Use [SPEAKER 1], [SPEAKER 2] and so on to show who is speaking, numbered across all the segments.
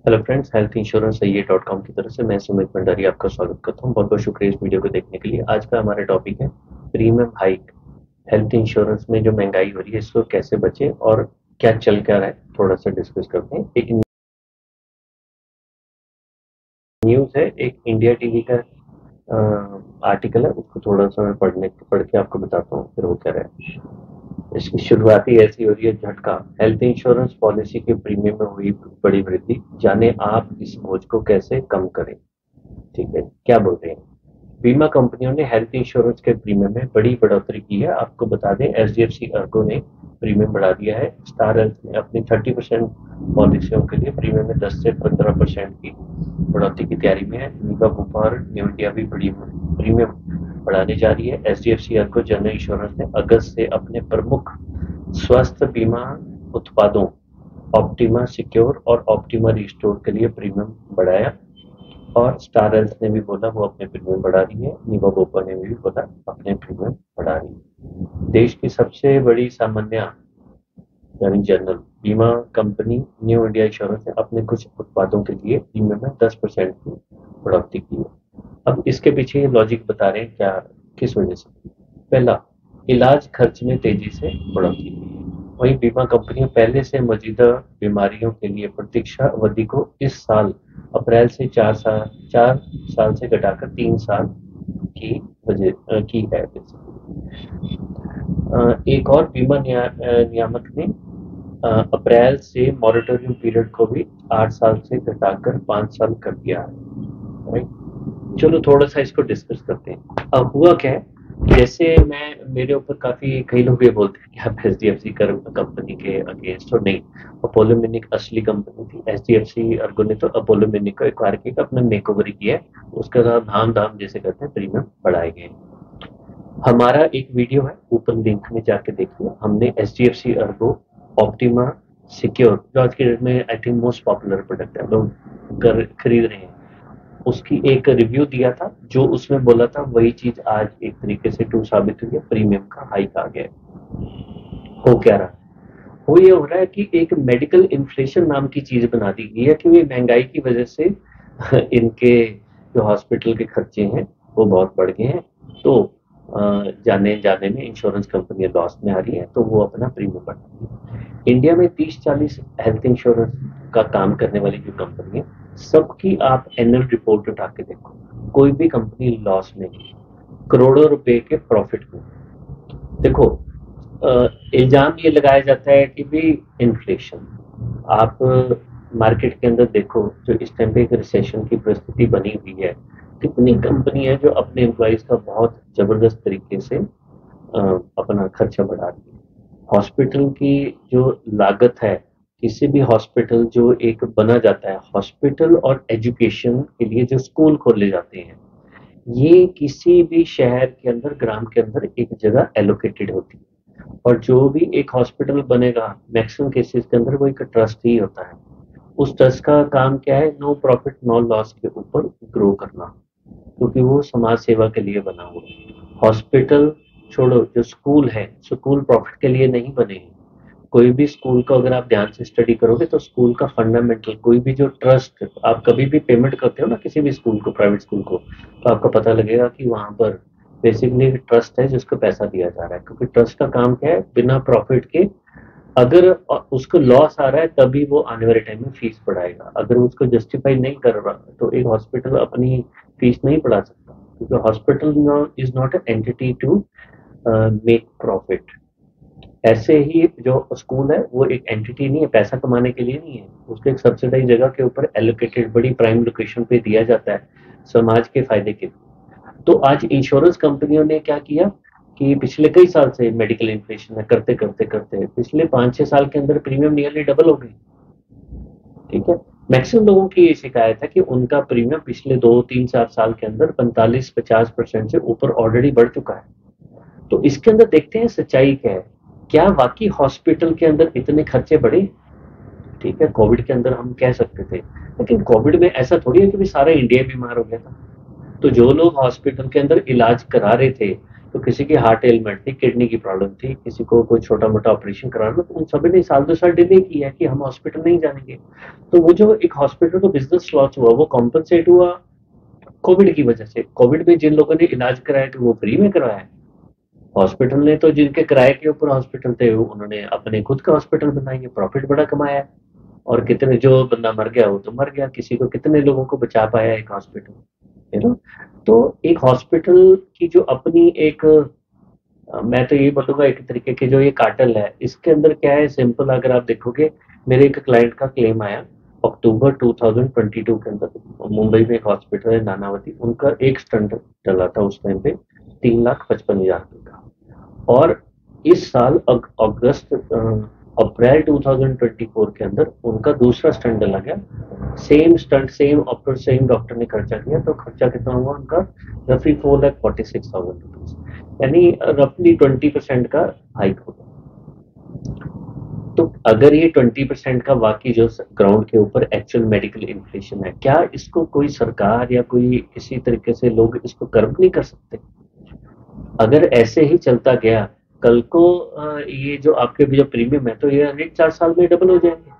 [SPEAKER 1] Hello friends, health insurance ये.com की तरफ से मैं सुमित भंडारी आपका स्वागत करता हूं। बहुत बहुत शुक्रिया इस वीडियो को देखने के लिए। आज का हमारा टॉपिक है प्रीमियम हाइक। हेल्थ इंश्योरेंस में जो महंगाई हो रही है इसको कैसे बचे और क्या चल क्या रहा है थोड़ा सा डिस्कस करते हैं। एक न्यूज़ है, एक इंडिया टीवी का आर्टिकल है, उसको थोड़ा सा मैं पढ़ के आपको बताता हूँ फिर हो क्या रहा है। इसकी शुरुआत ही ऐसी हो रही है, झटका। हेल्थ इंश्योरेंस पॉलिसी के प्रीमियम में हुई बड़ी वृद्धि, जाने आप इस बोझ को कैसे कम करें। ठीक है, क्या बोल रहे हैं। बीमा कंपनियों ने हेल्थ इंश्योरेंस के प्रीमियम में बड़ी बढ़ोतरी की है। आपको बता दें, एचडीएफसी अर्गो ने प्रीमियम बढ़ा दिया है। स्टार हेल्थ ने अपनी 30% पॉलिसियों के लिए प्रीमियम में 10 से 15% की बढ़ोतरी की तैयारी में है। निगम बुपा और न्यू इंडिया भी बड़ी प्रीमियम बढ़ाने जा रही है। एचडीएफसी अर्गो जनरल इंश्योरेंस ने अगस्त से अपने प्रमुख स्वास्थ्य बीमा उत्पादों ऑप्टिमा सिक्योर और ऑप्टिमा रिस्टोर के लिए प्रीमियम बढ़ाया। और स्टार हेल्थ ने भी बोला वो अपने प्रीमियम बढ़ा रही है। निवा बोपा ने भी बोला अपने प्रीमियम बढ़ा रही है। देश की सबसे बड़ी सामान्य यानी जनरल बीमा कंपनी न्यू इंडिया इंश्योरेंस ने अपने कुछ उत्पादों के लिए प्रीमियम में 10% की बढ़ोतरी की है। अब इसके पीछे लॉजिक बता रहे हैं क्या, किस वजह से। पहला, इलाज खर्च में तेजी से बढ़ोतरी। वहीं बीमा कंपनियां पहले से मौजूदा बीमारियों के लिए प्रतीक्षा अवधि को इस साल अप्रैल से 4 साल से घटाकर 3 साल की की है। एक और बीमा नियामक ने अप्रैल से मॉरेटोरियम पीरियड को भी 8 साल से घटाकर 5 साल कर दिया है। राइट, चलो थोड़ा सा इसको डिस्कस करते हैं। अब हुआ क्या है, जैसे मैं मेरे ऊपर काफी कई लोग ये बोलते हैं कि आप एचडीएफसी कंपनी के अगेंस्ट हो। नहीं, अपोलो म्यूनिक असली कंपनी थी। एचडीएफसी अर्गो ने तो अपोलो म्यूनिक को एक्वायर किया, अपना मेकओवर किया है, उसके साथ धाम धाम जैसे करते हैं प्रीमियम बढ़ाए गए। हमारा एक वीडियो है, ऊपर लिंक में जाके देखिए। हमने एचडीएफसी अर्गो ऑप्टिमा सिक्योर, जो आज के डेट में I think most popular product है, लोग खरीद रहे हैं, उसकी एक रिव्यू दिया था। जो उसमें बोला था वही चीज आज एक तरीके से ट्रू साबित हुई है। प्रीमियम का हाइक आ गया। हो क्या रहा है, वो ये हो रहा है कि एक मेडिकल इन्फ्लेशन नाम की चीज बना दी गई है कि ये महंगाई की वजह से इनके जो हॉस्पिटल के खर्चे हैं वो बहुत बढ़ गए हैं। तो जाने जाने में इंश्योरेंस कंपनियां लॉस में आ रही है, तो वो अपना प्रीमियम बढ़ा रही है। इंडिया में 30-40 हेल्थ इंश्योरेंस का काम करने वाली जो कंपनी है, सबकी आप एनुअल रिपोर्ट उठा के देखो, कोई भी कंपनी लॉस में नहीं, करोड़ों रुपए के प्रॉफिट में। देखो, इल्जाम ये लगाया जाता है कि भी इन्फ्लेशन, आप मार्केट के अंदर देखो, जो इस टाइम पे एक रिसेशन की परिस्थिति बनी हुई है, कितनी कंपनी है जो अपने एम्प्लॉइज का बहुत जबरदस्त तरीके से अपना खर्चा बढ़ा रही है। हॉस्पिटल की जो लागत है, किसी भी हॉस्पिटल जो एक बना जाता है, हॉस्पिटल और एजुकेशन के लिए जो स्कूल खोले जाते हैं, ये किसी भी शहर के अंदर, ग्राम के अंदर एक जगह एलोकेटेड होती है। और जो भी एक हॉस्पिटल बनेगा, मैक्सिमम केसेस के अंदर वो एक ट्रस्ट ही होता है। उस ट्रस्ट का काम क्या है, नो प्रॉफिट नो लॉस के ऊपर ग्रो करना, क्योंकि वो समाज सेवा के लिए बना हुआ है। हॉस्पिटल छोड़ो, जो स्कूल है, स्कूल प्रॉफिट के लिए नहीं बने हैं। कोई भी स्कूल का अगर आप ध्यान से स्टडी करोगे तो स्कूल का फंडामेंटल, कोई भी जो ट्रस्ट, आप कभी भी पेमेंट करते हो ना किसी भी स्कूल को, प्राइवेट स्कूल को, तो आपको पता लगेगा कि वहां पर बेसिकली ट्रस्ट है जिसको पैसा दिया जा रहा है। क्योंकि ट्रस्ट का काम क्या है, बिना प्रॉफिट के, अगर उसको लॉस आ रहा है तभी वो आने वाले टाइम में फीस बढ़ाएगा। अगर उसको जस्टिफाई नहीं कर रहा तो एक हॉस्पिटल अपनी फीस नहीं बढ़ा सकता, क्योंकि hospital is not an entity to make profit. ऐसे ही जो स्कूल है वो एक एंटिटी नहीं है, पैसा कमाने के लिए नहीं है, उसको एक सब्सिडाइज जगह के ऊपर एलोकेटेड बड़ी प्राइम लोकेशन पे दिया जाता है समाज के फायदे के लिए। तो आज इंश्योरेंस कंपनियों ने क्या किया कि पिछले कई साल से मेडिकल इन्फ्लेशन है, करते करते करते पिछले 5-6 साल के अंदर प्रीमियम नियरली डबल हो गई। ठीक है, मैक्सिमम लोगों की ये शिकायत है कि उनका प्रीमियम पिछले 2-3-4 साल के अंदर 45-50% से ऊपर ऑलरेडी बढ़ चुका है। तो इसके अंदर देखते हैं सच्चाई क्या है, क्या वाकई हॉस्पिटल के अंदर इतने खर्चे बढ़े। ठीक है, कोविड के अंदर हम कह सकते थे, लेकिन कोविड में ऐसा थोड़ी है कि सारा इंडिया बीमार हो गया था। तो जो लोग हॉस्पिटल के अंदर इलाज करा रहे थे तो किसी की हार्ट एलिमेंट थी, किडनी की प्रॉब्लम थी, किसी को कोई छोटा मोटा ऑपरेशन कराना, तो उन सभी ने साल 2 साल डिले किया है कि हम हॉस्पिटल नहीं जाएंगे। तो वो जो एक हॉस्पिटल को बिजनेस लॉस हुआ, वो कॉम्पनसेट हुआ कोविड की वजह से। कोविड में जिन लोगों ने इलाज कराया तो वो फ्री में करवाया है। हॉस्पिटल ने तो जिनके किराए के ऊपर हॉस्पिटल थे उन्होंने अपने खुद का हॉस्पिटल बनाएंगे, प्रॉफिट बड़ा कमाया है। और कितने, जो बंदा मर गया वो तो मर गया, किसी को कितने लोगों को बचा पाया एक हॉस्पिटल, है ना। तो एक हॉस्पिटल की जो अपनी एक मैं तो ये बोलूंगा एक तरीके की जो ये कार्टेल है, इसके अंदर क्या है सिंपल, अगर आप देखोगे, मेरे एक क्लाइंट का क्लेम आया अक्टूबर 2022 के अंदर। मुंबई में एक हॉस्पिटल है नानावती, उनका एक स्टंट चला था उस टाइम पे 3,55,000 रुपए का। और इस साल अगस्त अप्रैल 2024 के अंदर उनका दूसरा स्टंट डला गया। Same stunt, same operator, same doctor ने खर्चा किया, तो खर्चा कितना हुआ उनका, रफली 4,46,000 रुपीज, यानी रफली 20% का हाइक होगा। तो अगर ये 20% का वाकई जो ग्राउंड के ऊपर एक्चुअल मेडिकल इन्फ्लेशन है, क्या इसको कोई सरकार या कोई किसी तरीके से लोग इसको कर्व नहीं कर सकते? अगर ऐसे ही चलता गया, कल को ये जो आपके भी जो प्रीमियम है, तो ये अगले 4 साल में डबल हो जाएंगे।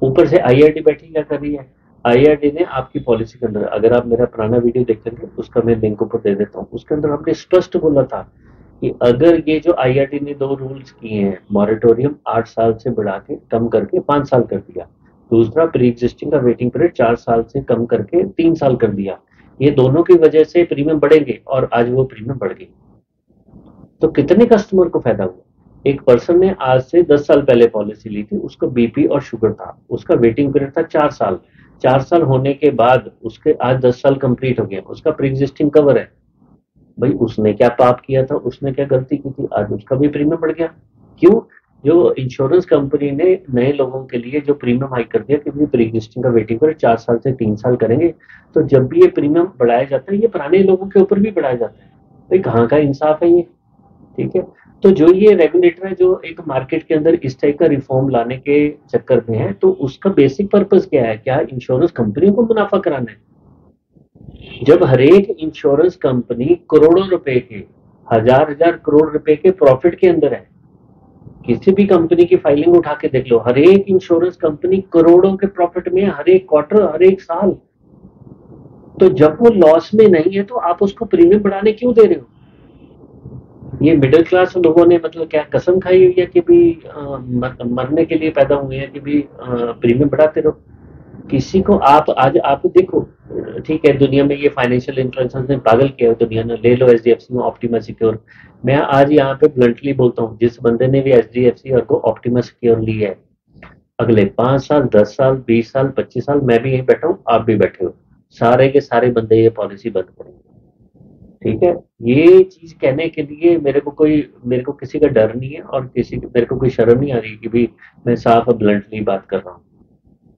[SPEAKER 1] ऊपर से आईआरडी बैठी क्या कर रही है, आईआरडी ने आपकी पॉलिसी के अंदर, अगर आप मेरा पुराना वीडियो देखेंगे उसका मैं लिंक ऊपर दे देता हूँ, उसके अंदर हमने स्पष्ट बोला था कि अगर ये जो आईआरडी ने 2 रूल्स किए हैं, मॉरेटोरियम 8 साल से बढ़ा के कम करके 5 साल कर दिया, दूसरा प्री एग्जिस्टिंग का वेटिंग पीरियड 4 साल से कम करके 3 साल कर दिया, ये दोनों की वजह से प्रीमियम बढ़ेंगे, और आज वो प्रीमियम बढ़ गई। तो कितने कस्टमर को फायदा हुआ? एक पर्सन ने आज से 10 साल पहले पॉलिसी ली थी, उसको बीपी और शुगर था, उसका वेटिंग पीरियड था 4 साल। 4 साल होने के बाद उसके आज 10 साल कंप्लीट हो गया, उसका प्री एग्जिस्टिंग कवर है। भाई उसने क्या पाप किया था, उसने क्या गलती की थी, आज उसका भी प्रीमियम बढ़ गया। क्यों? जो इंश्योरेंस कंपनी ने नए लोगों के लिए जो प्रीमियम हाई कर दिया कि भाई प्री एग्जिस्टिंग का वेटिंग पीरियड 4 साल से 3 साल करेंगे। तो जब भी ये प्रीमियम बढ़ाया जाता है, ये पुराने लोगों के ऊपर भी बढ़ाया जाता है। भाई कहाँ का इंसाफ है ये? ठीक है। तो जो ये रेगुलेटर है, जो एक मार्केट के अंदर इस टाइप का रिफॉर्म लाने के चक्कर में है, तो उसका बेसिक पर्पस क्या है? क्या इंश्योरेंस कंपनियों को मुनाफा कराना है? जब हर एक इंश्योरेंस कंपनी करोड़ों रुपए के, हजार हजार करोड़ रुपए के प्रॉफिट के अंदर है, किसी भी कंपनी की फाइलिंग उठा के देख लो, हर एक इंश्योरेंस कंपनी करोड़ों के प्रॉफिट में, हर एक क्वार्टर, हर एक साल। तो जब वो लॉस में नहीं है, तो आप उसको प्रीमियम बढ़ाने क्यों दे रहे हो? ये मिडिल क्लास लोगों ने मतलब क्या कसम खाई हुई है कि भी मरने के लिए पैदा हुए हैं कि भी प्रीमियम बढ़ाते रहो? किसी को आप आज आप देखो, ठीक है, दुनिया में ये फाइनेंशियल इन्फ्लुएंसर्स ने पागल किया है दुनिया ने, ले लो एचडीएफसी में ऑप्टिमा सिक्योर। मैं आज यहाँ पे ब्लंटली बोलता हूँ, जिस बंदे ने भी एचडीएफसी और को ऑप्टिमा सिक्योर ली है, अगले 5 साल, 10 साल, 20 साल, 25 साल, मैं भी यहीं बैठा हूँ, आप भी बैठे हो, सारे के सारे बंदे ये पॉलिसी बंद करेंगे। ठीक है। ये चीज कहने के लिए मेरे को किसी का डर नहीं है, और मेरे को कोई शर्म नहीं आ रही कि भी मैं साफ और ब्लंटली बात कर रहा हूँ।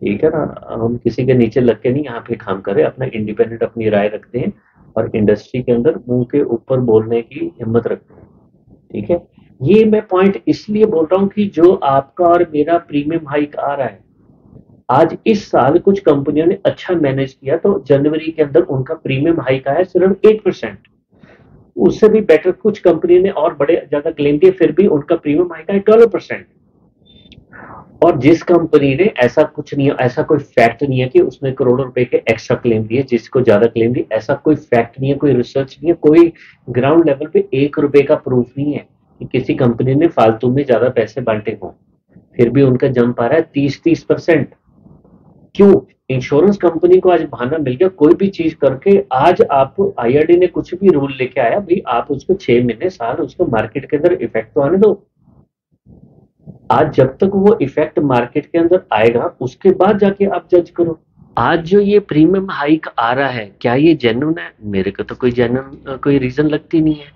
[SPEAKER 1] ठीक है ना। हम किसी के नीचे लग के नहीं यहाँ पे काम कर रहे, अपना इंडिपेंडेंट अपनी राय रखते हैं, और इंडस्ट्री के अंदर मुंह के ऊपर बोलने की हिम्मत रखते हैं। ठीक है। ये मैं पॉइंट इसलिए बोल रहा हूँ कि जो आपका और मेरा प्रीमियम हाइक आ रहा है, आज इस साल कुछ कंपनियों ने अच्छा मैनेज किया, तो जनवरी के अंदर उनका प्रीमियम हाइक आया सिर्फ 8%। उससे भी बेटर कुछ कंपनी ने और बड़े ज्यादा क्लेम किए, फिर भी उनका प्रीमियम आएगा 12%। और जिस कंपनी ने ऐसा कुछ नहीं है, ऐसा कोई फैक्ट नहीं है कि उसने करोड़ों रुपए के एक्स्ट्रा क्लेम दिए, जिसको ज्यादा क्लेम दिए, ऐसा कोई फैक्ट नहीं है, कोई रिसर्च नहीं है, कोई ग्राउंड लेवल पे 1 रुपए का प्रूफ नहीं है कि किसी कंपनी ने फालतू में ज्यादा पैसे बांटे हों, फिर भी उनका जंप आ रहा है 30-30%। क्यों? इंश्योरेंस कंपनी को आज बहाना मिल गया, कोई भी चीज करके आज आप, आईआरडी ने कुछ भी रूल लेके आया, भाई आप उसको 6 महीने साल उसको मार्केट के अंदर इफेक्ट तो आने दो। आज जब तक वो इफेक्ट मार्केट के अंदर आएगा, उसके बाद जाके आप जज करो। आज जो ये प्रीमियम हाइक आ रहा है, क्या ये जेन्युइन है? मेरे को तो कोई जेन्युइन कोई रीजन लगती नहीं है।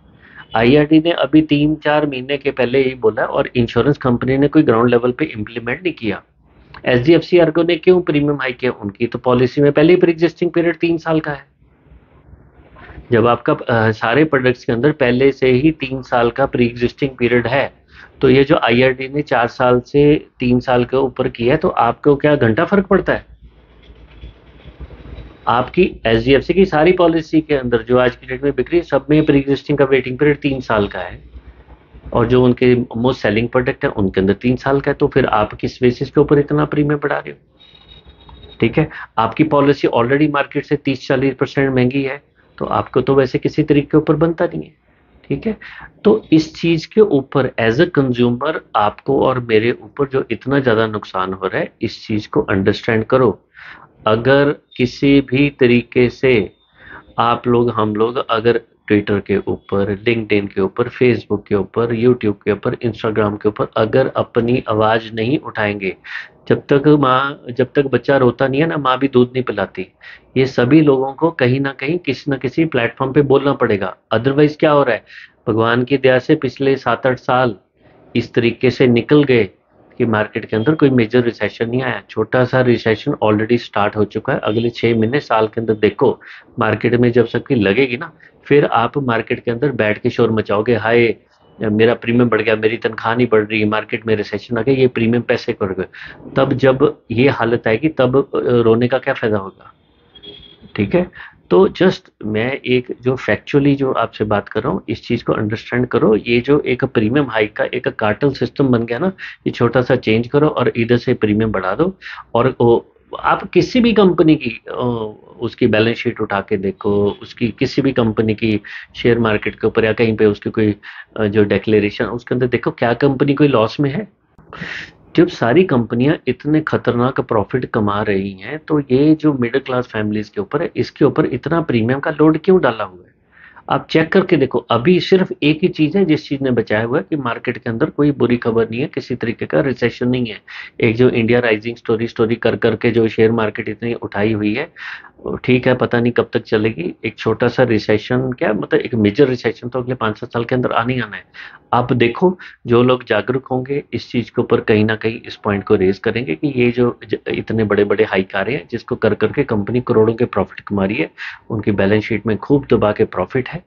[SPEAKER 1] आईआरडी ने अभी 3-4 महीने के पहले ही बोला, और इंश्योरेंस कंपनी ने कोई ग्राउंड लेवल पे इम्प्लीमेंट नहीं किया। एचडीएफसी अर्गो ने क्यों प्रीमियम हाइक किया? उनकी तो पॉलिसी में पहले ही प्री एग्जिस्टिंग पीरियड 3 साल का है। जब आपका सारे प्रोडक्ट्स के अंदर पहले से ही 3 साल का प्री एग्जिस्टिंग पीरियड है, तो ये जो आईआरडी ने 4 साल से 3 साल के ऊपर किया है, तो आपको क्या घंटा फर्क पड़ता है? आपकी एचडीएफसी की सारी पॉलिसी के अंदर जो आज की डेट में बिक रही है, सब में प्री एग्जिस्टिंग का वेटिंग पीरियड 3 साल का है, और जो उनके मोस्ट सेलिंग प्रोडक्ट है उनके अंदर 3 साल का है। तो फिर आप किस बेसिस के ऊपर इतना प्रीमियम बढ़ा रहे हो? ठीक है, आपकी पॉलिसी ऑलरेडी मार्केट से 30-40% महंगी है, तो आपको तो वैसे किसी तरीके के ऊपर बनता नहीं है। ठीक है, तो इस चीज के ऊपर एज अ कंज्यूमर आपको और मेरे ऊपर जो इतना ज्यादा नुकसान हो रहा है, इस चीज को अंडरस्टैंड करो। अगर किसी भी तरीके से आप लोग, हम लोग अगर ट्विटर के ऊपर, लिंक्डइन के ऊपर, फेसबुक के ऊपर, यूट्यूब के ऊपर, इंस्टाग्राम के ऊपर अगर अपनी आवाज नहीं उठाएंगे, जब तक बच्चा रोता नहीं है ना, माँ भी दूध नहीं पिलाती। ये सभी लोगों को कहीं ना कहीं किसी ना किसी प्लेटफॉर्म पे बोलना पड़ेगा। अदरवाइज क्या हो रहा है, भगवान की दया से पिछले 7-8 साल इस तरीके से निकल गए कि मार्केट के अंदर कोई मेजर रिसेशन नहीं आया। छोटा सा रिसेशन ऑलरेडी स्टार्ट हो चुका है, अगले 6 महीने साल के अंदर देखो मार्केट में जब सबकी लगेगी ना, फिर आप मार्केट के अंदर बैठ के शोर मचाओगे, हाय मेरा प्रीमियम बढ़ गया, मेरी तनख्वाह नहीं बढ़ रही, मार्केट में रिसेशन आ गया, ये प्रीमियम पैसे कर गए। तब जब ये हालत आएगी तब रोने का क्या फायदा होगा? ठीक है, तो जस्ट मैं एक जो फैक्चुअली जो आपसे बात कर रहा हूँ, इस चीज को अंडरस्टैंड करो। ये जो एक प्रीमियम हाइक का एक कार्टल सिस्टम बन गया ना, ये छोटा सा चेंज करो और इधर से प्रीमियम बढ़ा दो। और आप किसी भी कंपनी की उसकी बैलेंस शीट उठा के देखो, उसकी किसी भी कंपनी की शेयर मार्केट के ऊपर या कहीं पे उसकी कोई जो डिक्लेरेशन उसके अंदर देखो, क्या कंपनी कोई लॉस में है? जब सारी कंपनियां इतने खतरनाक प्रॉफिट कमा रही हैं, तो ये जो मिडिल क्लास फैमिलीज के ऊपर है, इसके ऊपर इतना प्रीमियम का लोड क्यों डाला हुआ है? आप चेक करके देखो, अभी सिर्फ एक ही चीज है जिस चीज ने बचाया हुआ है कि मार्केट के अंदर कोई बुरी खबर नहीं है, किसी तरीके का रिसेशन नहीं है। एक जो इंडिया राइजिंग स्टोरी स्टोरी कर करके जो शेयर मार्केट इतनी उठाई हुई है, वो ठीक है, पता नहीं कब तक चलेगी। एक छोटा सा रिसेशन क्या मतलब, एक मेजर रिसेशन तो अगले 5-7 साल के अंदर आने ही आना है। आप देखो, जो लोग जागरूक होंगे इस चीज के ऊपर कहीं ना कहीं इस पॉइंट को रेज करेंगे कि ये जो इतने बड़े बड़े हाइक आ रहे हैं, जिसको कर करके कंपनी करोड़ों के प्रॉफिट कमा रही है, उनकी बैलेंस शीट में खूब दबा के प्रॉफिट है,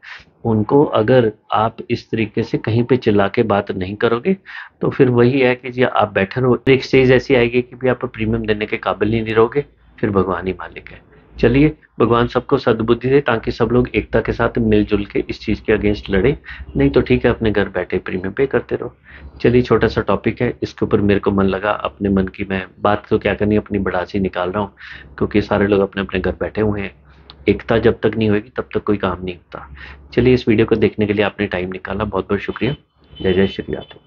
[SPEAKER 1] उनको अगर आप इस तरीके से कहीं पे चिल्ला के बात नहीं करोगे, तो फिर वही है कि जी आप बैठे रहो, एक स्टेज ऐसी आएगी कि भी आप प्रीमियम देने के काबिल ही नहीं रहोगे, फिर भगवान ही मालिक है। चलिए, भगवान सबको सद्बुद्धि दे ताकि सब लोग एकता के साथ मिलजुल के इस चीज के अगेंस्ट लड़े। नहीं तो ठीक है, अपने घर बैठे प्रीमियम पे करते रहो। चलिए, छोटा सा टॉपिक है, इसके ऊपर मेरे को मन लगा, अपने मन की मैं बात तो क्या करनी, अपनी बड़ासी निकाल रहा हूँ, क्योंकि सारे लोग अपने अपने घर बैठे हुए हैं। एकता जब तक नहीं होगी तब तक कोई काम नहीं होता। चलिए, इस वीडियो को देखने के लिए आपने टाइम निकाला, बहुत बहुत शुक्रिया। जय जय श्री राधे।